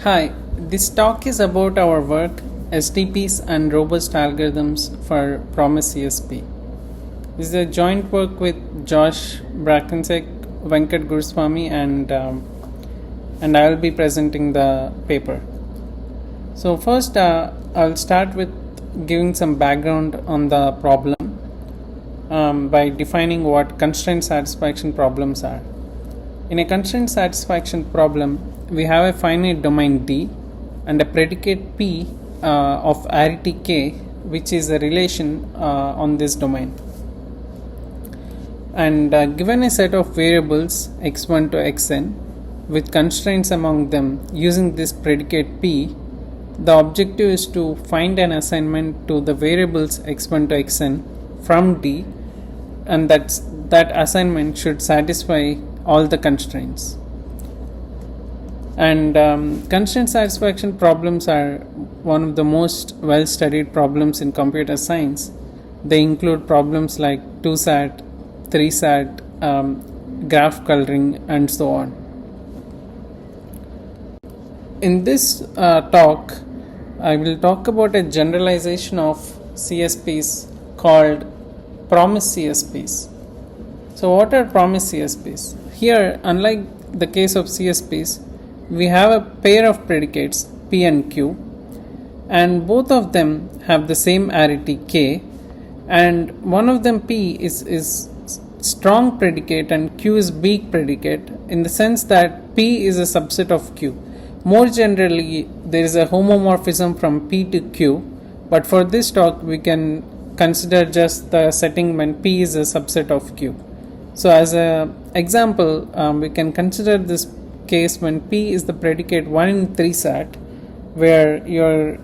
Hi, this talk is about our work, SDPs and robust algorithms for Promise CSP. This is a joint work with Josh Brakensiek, Guruswami, and I will be presenting the paper. So first, I'll start with giving some background on the problem by defining what constraint satisfaction problems are. In a constraint satisfaction problem, we have a finite domain D and a predicate P of arity K, which is a relation on this domain. And given a set of variables x1 to xn with constraints among them using this predicate P, the objective is to find an assignment to the variables x1 to xn from D, and that assignment should satisfy all the constraints. And constraint satisfaction problems are one of the most well studied problems in computer science. They include problems like 2-SAT, 3-SAT, graph coloring, and so on. In this talk, I will talk about a generalization of CSPs called Promise CSPs. So what are Promise CSPs? Here, unlike the case of CSPs, we have a pair of predicates P and Q, and both of them have the same arity K, and one of them P is strong predicate and Q is weak predicate, in the sense that P is a subset of Q. More generally, there is a homomorphism from P to Q, but for this talk we can consider just the setting when P is a subset of Q. So as an example, we can consider this case when P is the predicate 1 in 3-SAT, where you're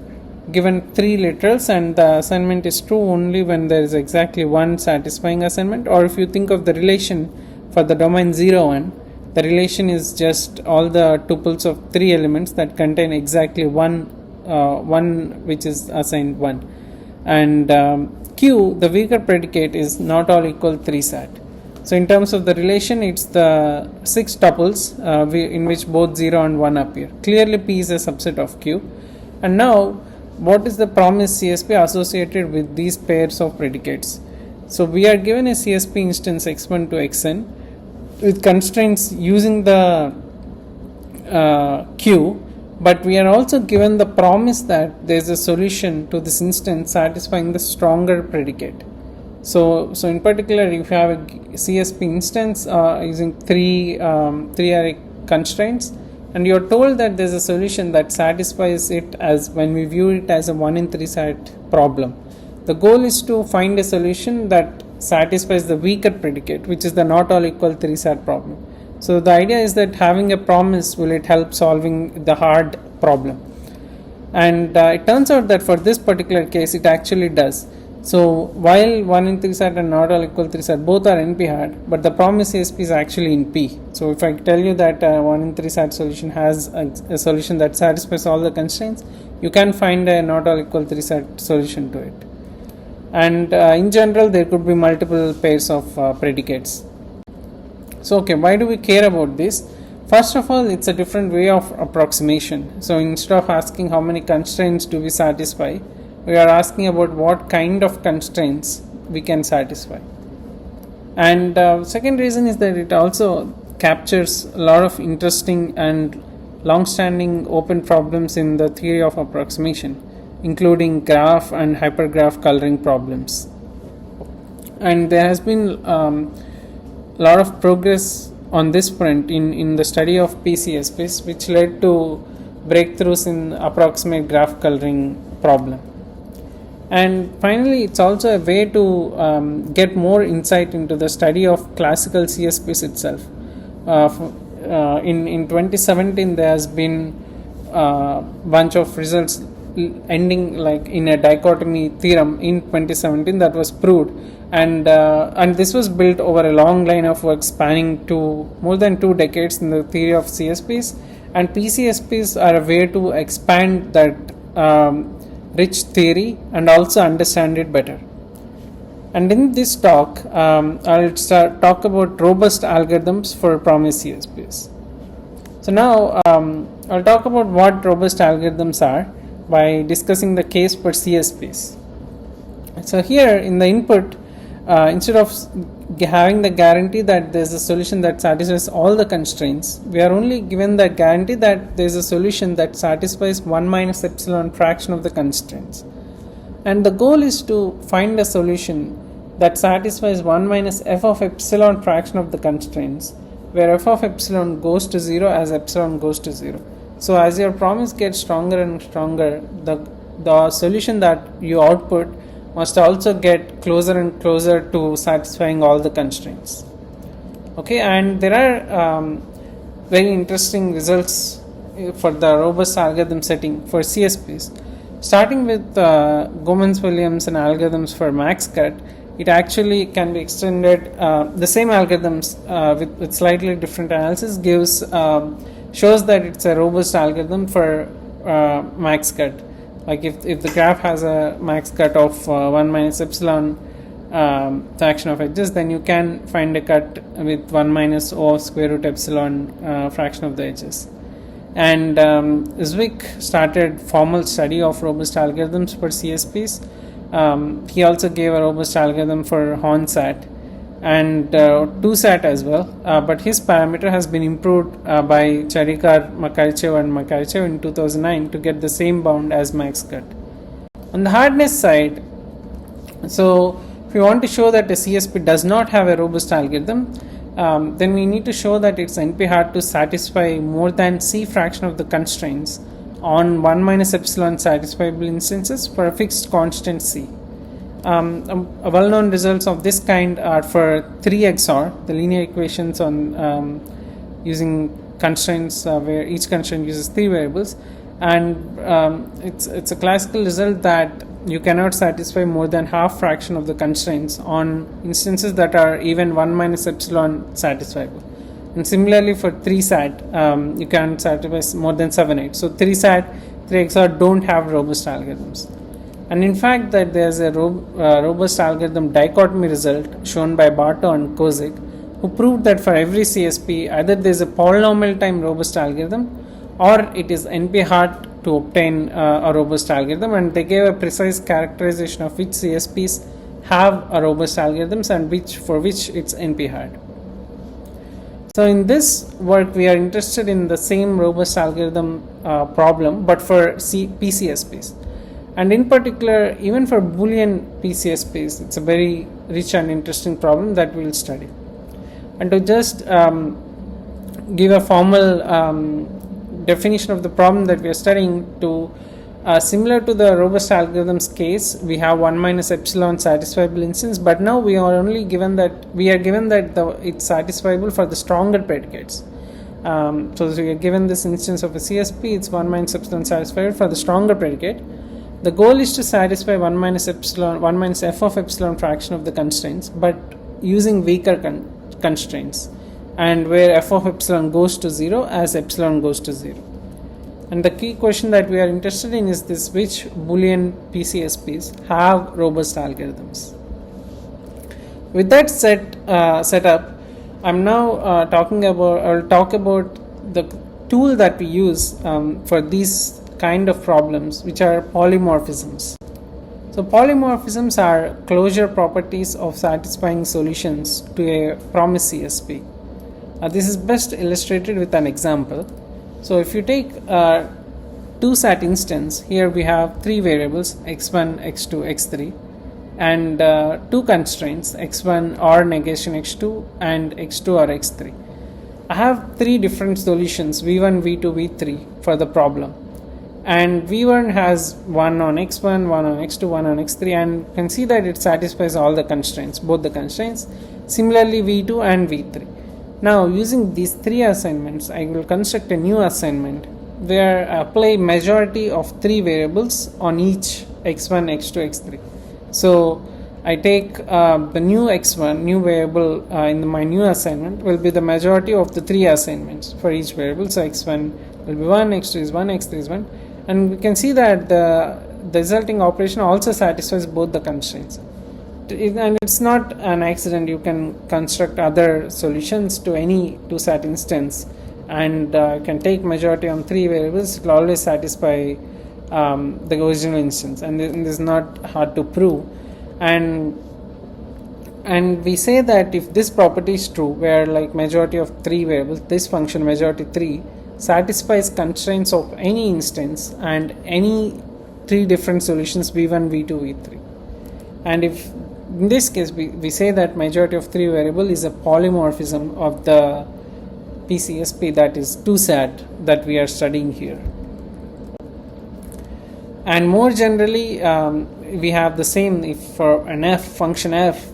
given 3 literals and the assignment is true only when there is exactly one satisfying assignment. Or if you think of the relation for the domain 0-1, the relation is just all the tuples of 3 elements that contain exactly one which is assigned 1. And Q, the weaker predicate, is not all equal 3-SAT. So in terms of the relation, it's the 6 tuples in which both 0 and 1 appear. Clearly P is a subset of Q. And now, what is the promise CSP associated with these pairs of predicates? So we are given a CSP instance x1 to xn with constraints using the Q, but we are also given the promise that there is a solution to this instance satisfying the stronger predicate. So in particular, if you have a CSP instance using three array constraints, and you are told that there is a solution that satisfies it as when we view it as a 1 in 3-SAT problem. The goal is to find a solution that satisfies the weaker predicate, which is the not all equal 3-SAT problem. So the idea is that having a promise will help solving the hard problem. And it turns out that for this particular case, it actually does. So while 1 in 3-SAT and not all equal 3-SAT both are NP hard, but the promise CSP is actually in P. So if I tell you that 1 in 3-SAT solution has a solution that satisfies all the constraints, you can find a not all equal 3-SAT solution to it. And in general, there could be multiple pairs of predicates. So okay, why do we care about this? First of all, it's a different way of approximation. So instead of asking how many constraints do we satisfy, we are asking about what kind of constraints we can satisfy. And second reason is that it also captures a lot of interesting and long-standing open problems in the theory of approximation, including graph and hypergraph coloring problems. And there has been a lot of progress on this front in the study of PCSPs, which led to breakthroughs in approximate graph coloring problem. And finally, it's also a way to get more insight into the study of classical CSPs itself. In 2017, there has been a bunch of results ending like in a dichotomy theorem in 2017 that was proved, and this was built over a long line of work spanning more than 2 decades in the theory of CSPs. And PCSPs are a way to expand that rich theory and also understand it better. And in this talk, I'll talk about robust algorithms for promise CSPs. So now I'll talk about what robust algorithms are by discussing the case for CSPs. So here in the input, instead of having the guarantee that there is a solution that satisfies all the constraints, we are only given the guarantee that there is a solution that satisfies 1 minus epsilon fraction of the constraints. And the goal is to find a solution that satisfies 1 minus f of epsilon fraction of the constraints, where f of epsilon goes to 0 as epsilon goes to 0. So as your promise gets stronger and stronger, the solution that you output must also get closer and closer to satisfying all the constraints. Okay, and there are very interesting results for the robust algorithm setting for CSPs. Starting with Gomez-Williams and algorithms for max cut, it actually can be extended. The same algorithms with slightly different analysis shows that it's a robust algorithm for max cut. Like if the graph has a max cut of 1 minus epsilon fraction of edges, then you can find a cut with 1 minus O of square root epsilon fraction of the edges. And Zwick started formal study of robust algorithms for CSPs. He also gave a robust algorithm for Hornsat and 2SAT as well, but his parameter has been improved by Charikar, Makarchev and Makarchev in 2009 to get the same bound as max cut. On the hardness side, so if we want to show that a CSP does not have a robust algorithm, then we need to show that its NP hard to satisfy more than C fraction of the constraints on 1 minus epsilon satisfiable instances for a fixed constant C. Well-known results of this kind are for 3 XOR, the linear equations on using constraints where each constraint uses 3 variables, and it's a classical result that you cannot satisfy more than half fraction of the constraints on instances that are even 1 minus epsilon satisfiable. And similarly for 3SAT, you can satisfy more than 7/8. So 3SAT, 3 XOR don't have robust algorithms. And in fact, that there's a robust algorithm dichotomy result shown by Barto and Kozik, who proved that for every CSP, either there's a polynomial time robust algorithm or it is NP hard to obtain a robust algorithm, and they gave a precise characterization of which CSPs have a robust algorithms and for which it's NP hard. So in this work, we are interested in the same robust algorithm problem, but for PCSPs. And in particular, even for Boolean PCSPs, it's a very rich and interesting problem that we'll study. And to just give a formal definition of the problem that we are studying, similar to the robust algorithms case, we have 1 minus epsilon satisfiable instance, but now we are given that it's satisfiable for the stronger predicates. So we are given this instance of a CSP, it's 1 minus epsilon satisfiable for the stronger predicate. The goal is to satisfy 1 minus f of epsilon fraction of the constraints, but using weaker constraints, and where f of epsilon goes to 0 as epsilon goes to 0. And the key question that we are interested in is this: which Boolean PCSPs have robust algorithms? With that setup, I'm now I'll talk about the tool that we use for these kind of problems, which are polymorphisms. So polymorphisms are closure properties of satisfying solutions to a promised CSP. This is best illustrated with an example. So if you take 2SAT instance, here we have 3 variables x1, x2, x3, and 2 constraints x1 or negation x2 and x2 or x3. I have 3 different solutions, v1, v2, v3 for the problem. And v1 has 1 on x1, 1 on x2, 1 on x3, and you can see that it satisfies all the constraints, both the constraints. Similarly v2 and v3. Now using these 3 assignments, I will construct a new assignment where I apply majority of 3 variables on each x1, x2, x3. So I take the new x1, new variable in my new assignment will be the majority of the 3 assignments for each variable. So x1 will be 1, x2 is 1, x3 is 1. And we can see that the resulting operation also satisfies both the constraints. And it's not an accident. You can construct other solutions to any 2SAT instance and can take majority on 3 variables, it will always satisfy the original instance, and this is not hard to prove. And we say that if this property is true, where like majority of 3 variables, this function majority 3 satisfies constraints of any instance and any 3 different solutions v1, v2, v3. And if in this case we say that majority of 3 variable is a polymorphism of the PCSP, that is 2SAT, that we are studying here. And more generally, we have the same if for an function f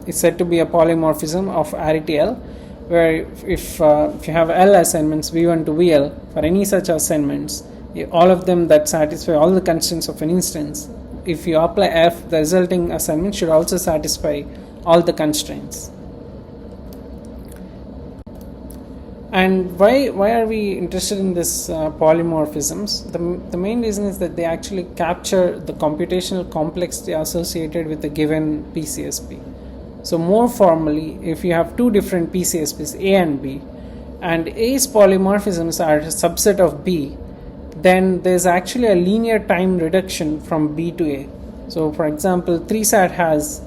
is said to be a polymorphism of arity L, where if you have L assignments v1 to vl, for any such assignments, all of them that satisfy all the constraints of an instance, if you apply f, the resulting assignment should also satisfy all the constraints. And why are we interested in this polymorphisms? The main reason is that they actually capture the computational complexity associated with a given PCSP. So more formally, if you have 2 different PCSPs, A and B, and A's polymorphisms are a subset of B, then there's actually a linear time reduction from B to A. So for example, 3SAT has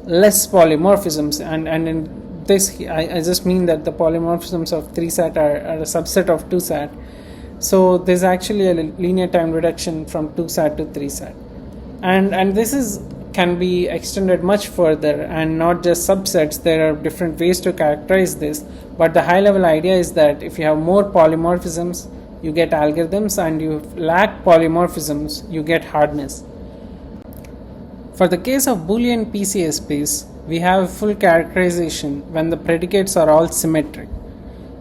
less polymorphisms, and in this I just mean that the polymorphisms of 3SAT are a subset of 2SAT. So there's actually a linear time reduction from 2SAT to 3SAT, and this can be extended much further, and not just subsets. There are different ways to characterize this, but the high level idea is that if you have more polymorphisms, you get algorithms, and you lack polymorphisms, you get hardness. For the case of Boolean PCSPs, we have full characterization when the predicates are all symmetric,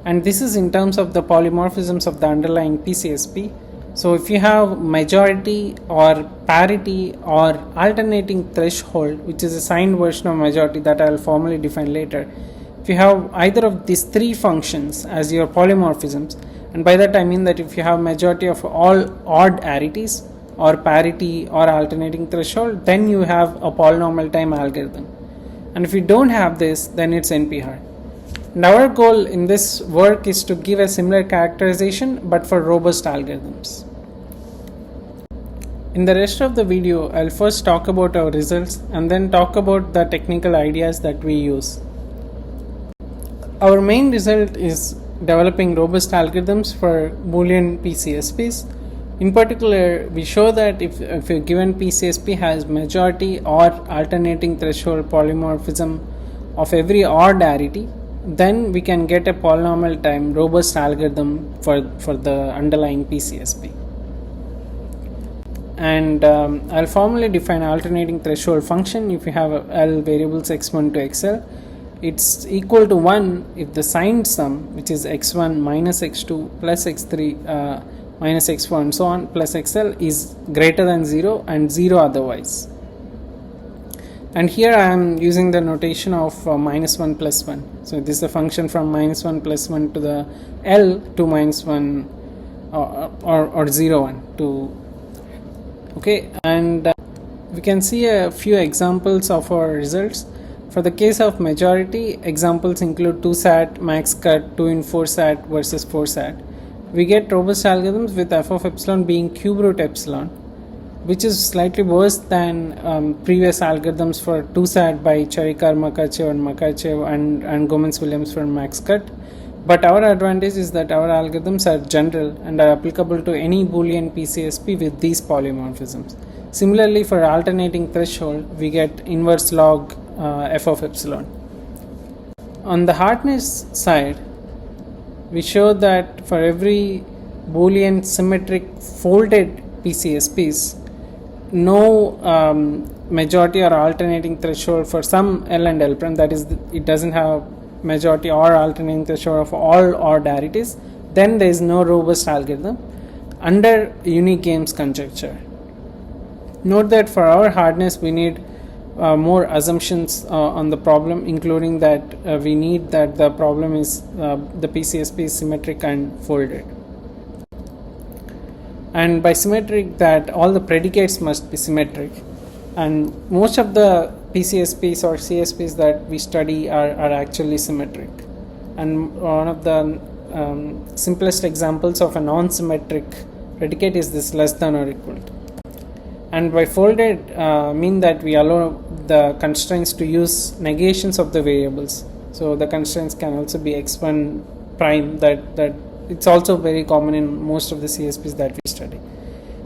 and this is in terms of the polymorphisms of the underlying PCSP. So if you have majority or parity or alternating threshold, which is a signed version of majority that I will formally define later, if you have either of these 3 functions as your polymorphisms, and by that I mean that if you have majority of all odd arities or parity or alternating threshold, then you have a polynomial time algorithm. And if you don't have this, then it's NP-hard. And our goal in this work is to give a similar characterization, but for robust algorithms. In the rest of the video, I'll first talk about our results and then talk about the technical ideas that we use. Our main result is developing robust algorithms for Boolean PCSPs. In particular, we show that if a given PCSP has majority or alternating threshold polymorphism of every odd arity, then we can get a polynomial time robust algorithm for the underlying PCSP. And I'll formally define alternating threshold function. If you have L variables x1 to xl, it's equal to 1 if the signed sum, which is x1 minus x2 plus x3 minus x4 and so on plus xl, is greater than 0 and 0 otherwise. And here I am using the notation of minus 1 plus 1. So this is a function from minus 1 plus 1 to the L to minus 1 or 0 1 to. Okay, and we can see a few examples of our results. For the case of majority, examples include 2SAT, max cut, 2 in 4SAT versus 4SAT. We get robust algorithms with f of epsilon being cube root epsilon, which is slightly worse than previous algorithms for 2SAT by Charikar, Makachev and Gomez-Williams for max cut. But our advantage is that our algorithms are general and are applicable to any Boolean PCSP with these polymorphisms. Similarly, for alternating threshold, we get inverse log f of epsilon. On the hardness side, we show that for every Boolean symmetric folded PCSPs, no majority or alternating threshold for some L and L prime, that is, it doesn't have majority or alternating threshold of all odd arities, then there is no robust algorithm under unique games conjecture. Note that for our hardness, we need more assumptions on the problem, including that we need that the problem is the PCSP is symmetric and folded, and by symmetric that all the predicates must be symmetric, and most of the PCSPs or CSPs that we study are actually symmetric. And one of the simplest examples of a non-symmetric predicate is this less than or equal to. And by folded mean that we allow the constraints to use negations of the variables. So the constraints can also be x1 prime, that it's also very common in most of the CSPs that we study.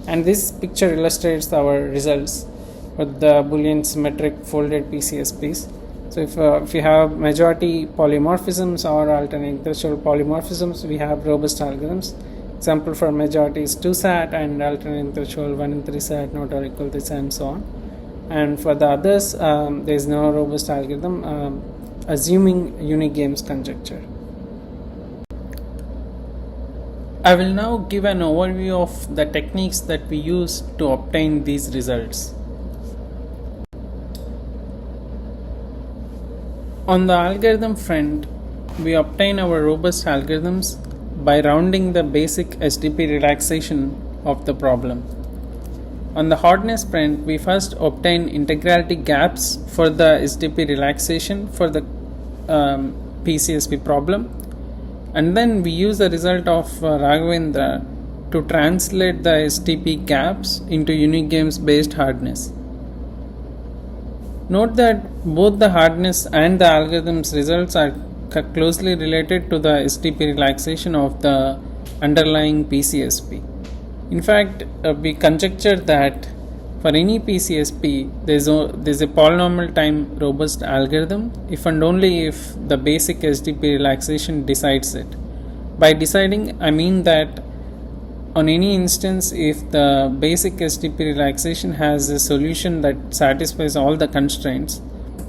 And this picture illustrates our results with the Boolean symmetric folded PCSPs. So if you have majority polymorphisms or alternating threshold polymorphisms, we have robust algorithms. Example for majority is 2-SAT and alternating threshold 1 in 3-SAT not or equal to this and so on. And for the others, there is no robust algorithm assuming unique games conjecture. I will now give an overview of the techniques that we use to obtain these results. On the algorithm front, we obtain our robust algorithms by rounding the basic SDP relaxation of the problem. On the hardness front, we first obtain integrality gaps for the SDP relaxation for the PCSP problem, and then we use the result of Raghavendra to translate the SDP gaps into unique games based hardness. Note that both the hardness and the algorithm's results are closely related to the SDP relaxation of the underlying PCSP. In fact, we conjecture that for any PCSP, there is a polynomial time robust algorithm if and only if the basic SDP relaxation decides it. By deciding, I mean that on any instance, if the basic SDP relaxation has a solution that satisfies all the constraints,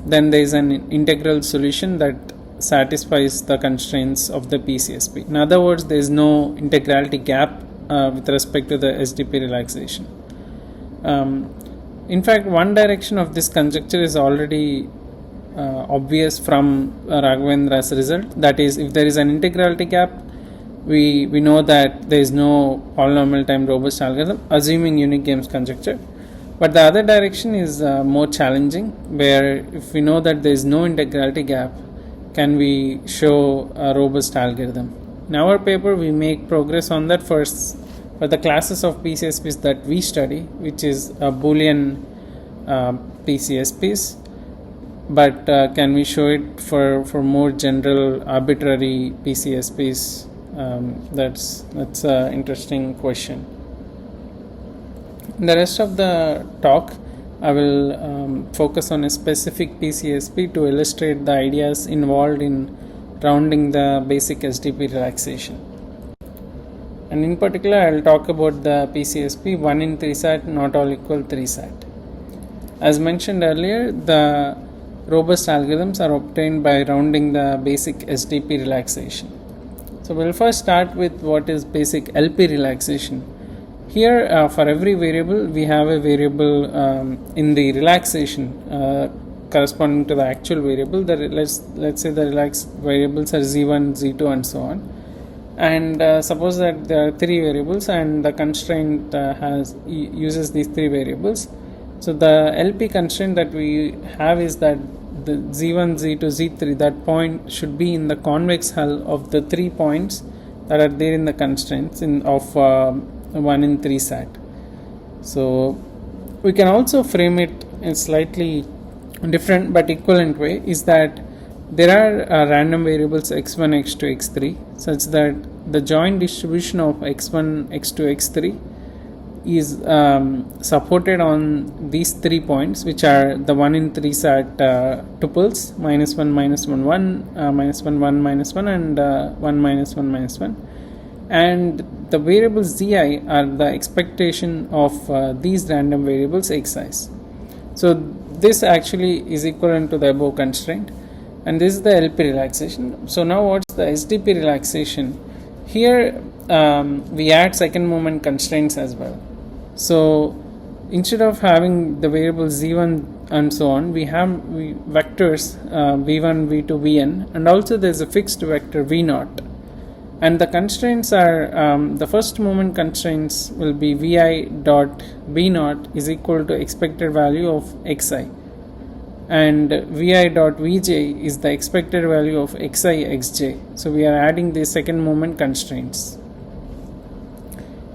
then there is an integral solution that satisfies the constraints of the PCSP. In other words, there is no integrality gap with respect to the SDP relaxation. In fact, one direction of this conjecture is already obvious from Raghavendra's result. That is, if there is an integrality gap, we know that there is no polynomial time robust algorithm assuming unique games conjecture. But the other direction is more challenging, where if we know that there is no integrality gap, can we show a robust algorithm? In our paper, we make progress on that first for the classes of PCSPs that we study, which is Boolean PCSPs. But can we show it for more general arbitrary PCSPs? That's an interesting question. In the rest of the talk, I will focus on a specific PCSP to illustrate the ideas involved in rounding the basic SDP relaxation. And in particular, I will talk about the PCSP 1 in 3-SAT not all equal 3-SAT. As mentioned earlier, the robust algorithms are obtained by rounding the basic SDP relaxation. So we'll first start with what is basic LP relaxation. Here, for every variable, we have a variable in the relaxation corresponding to the actual variable. Let's say the relaxed variables are z1, z2, and so on. And suppose that there are three variables, and the constraint uses these three variables. So the LP constraint that we have is that the z1, z2, z3, that point should be in the convex hull of the 3 points that are there in the constraints of 1 in 3-SAT. So we can also frame it in slightly different but equivalent way, is that there are random variables x1, x2, x3 such that the joint distribution of x1, x2, x3 is supported on these 3 points, which are the 1 in 3-SAT tuples -1, -1, 1, -1, 1, -1, and 1, -1, -1. And the variables zi are the expectation of these random variables xi's. So this actually is equivalent to the above constraint, and this is the LP relaxation. So now what's the SDP relaxation? Here we add second moment constraints as well. So instead of having the variables z1 and so on, we have vectors v1, v2, vn, and also there's a fixed vector v0. And the constraints are, the first moment constraints will be vi dot v0 is equal to expected value of xi. and vi dot vj is the expected value of xi xj. So we are adding the second moment constraints.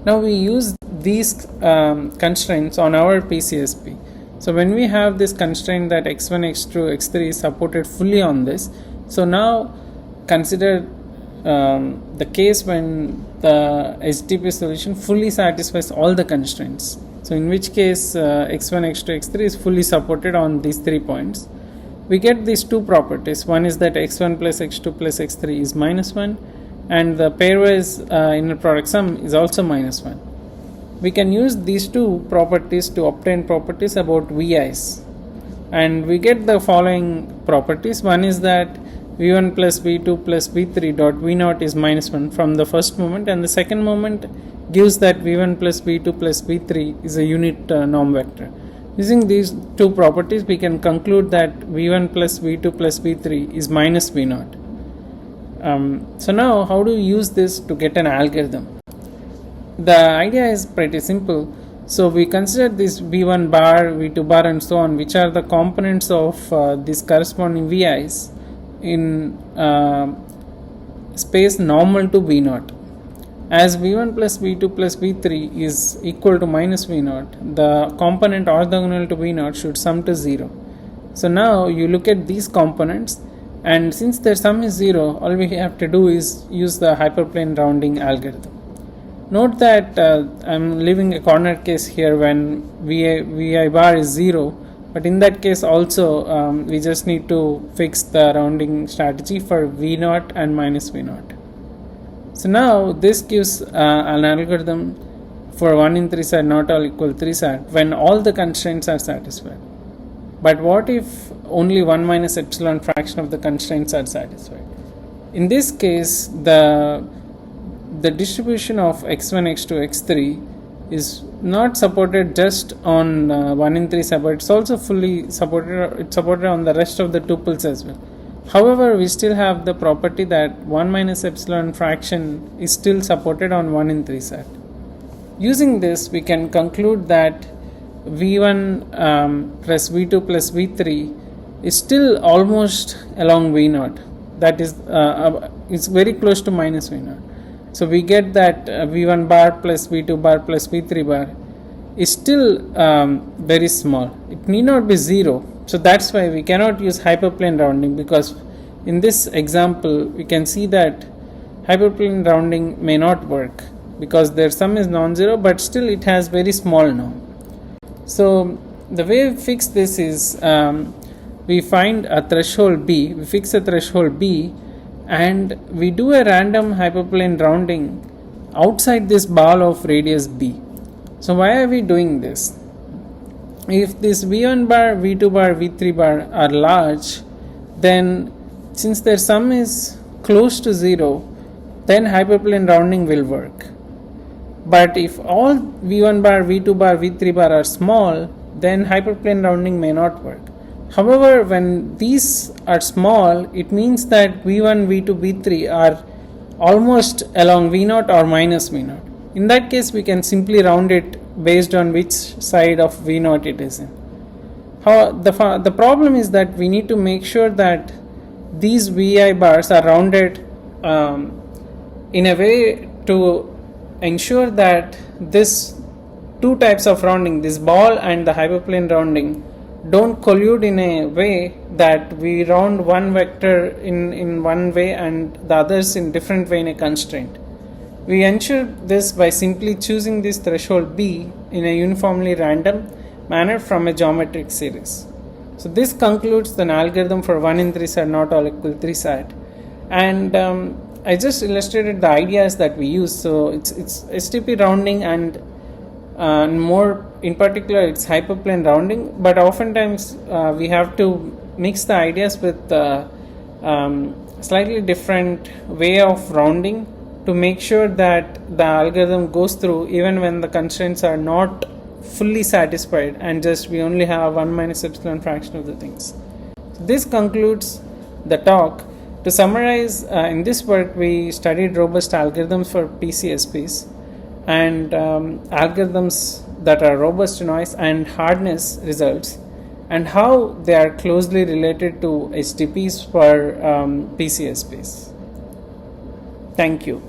Now we use these constraints on our PCSP. So when we have this constraint that x1, x2, x3 is supported fully on this, so now consider the case when the SDP solution fully satisfies all the constraints. So in which case x1, x2, x3 is fully supported on these 3 points. We get these two properties. One is that x1 plus x2 plus x3 is minus 1, and the pairwise inner product sum is also minus 1. We can use these two properties to obtain properties about VIs, and we get the following properties. One is that V1 plus V2 plus V3 dot V0 is minus 1 from the first moment, and the second moment gives that V1 plus V2 plus V3 is a unit norm vector. Using these two properties, we can conclude that V1 plus V2 plus V3 is minus V0. So now how do we use this to get an algorithm? The idea is pretty simple. So we consider this V1 bar, V2 bar and so on, which are the components of these corresponding VIs in space normal to V0. As V1 plus V2 plus V3 is equal to minus V0, the component orthogonal to V0 should sum to 0. So now you look at these components, and since their sum is 0, all we have to do is use the hyperplane rounding algorithm. Note that I'm leaving a corner case here when Vi bar is 0, but in that case also we just need to fix the rounding strategy for V0 and minus V0. So now this gives an algorithm for 1 in 3 sat not all equal 3 sat when all the constraints are satisfied. But what if only 1 minus epsilon fraction of the constraints are satisfied? In this case, the distribution of x1, x2, x3 is not supported just on 1 in 3 sat, but it's also fully supported. It's supported on the rest of the tuples as well. However, we still have the property that 1 minus epsilon fraction is still supported on 1 in 3 sat. Using this, we can conclude that V1 plus V2 plus V3 is still almost along V0. That is, it's very close to minus V0. So we get that V1 bar plus V2 bar plus V3 bar is still very small. It need not be 0. So that's why we cannot use hyperplane rounding, because in this example we can see that hyperplane rounding may not work because their sum is non-zero, but still it has very small norm. So the way we fix this is we find a threshold B, we fix a threshold B, and we do a random hyperplane rounding outside this ball of radius B. So why are we doing this? If this V1 bar, V2 bar, V3 bar are large, then since their sum is close to 0, then hyperplane rounding will work. But if all V1 bar, V2 bar, V3 bar are small, then hyperplane rounding may not work. However, when these are small, it means that V1, V2, V3 are almost along V0 or minus V0. In that case, we can simply round it based on which side of V0 it is in. The problem is that we need to make sure that these Vi bars are rounded in a way to ensure that this two types of rounding, this ball and the hyperplane rounding, don't collude in a way that we round one vector in one way and the others in different way in a constraint. We ensure this by simply choosing this threshold B in a uniformly random manner from a geometric series. So this concludes the algorithm for 1 in 3 sat not all equal 3 sat, and I just illustrated the ideas that we use. So it's STP rounding and more in particular it's hyperplane rounding, but oftentimes we have to mix the ideas with slightly different way of rounding to make sure that the algorithm goes through even when the constraints are not fully satisfied and just we only have 1 minus epsilon fraction of the things. So this concludes the talk. To summarize, in this work we studied robust algorithms for PCSPs and algorithms that are robust to noise and hardness results, and how they are closely related to STPs for PCSPs. Thank you.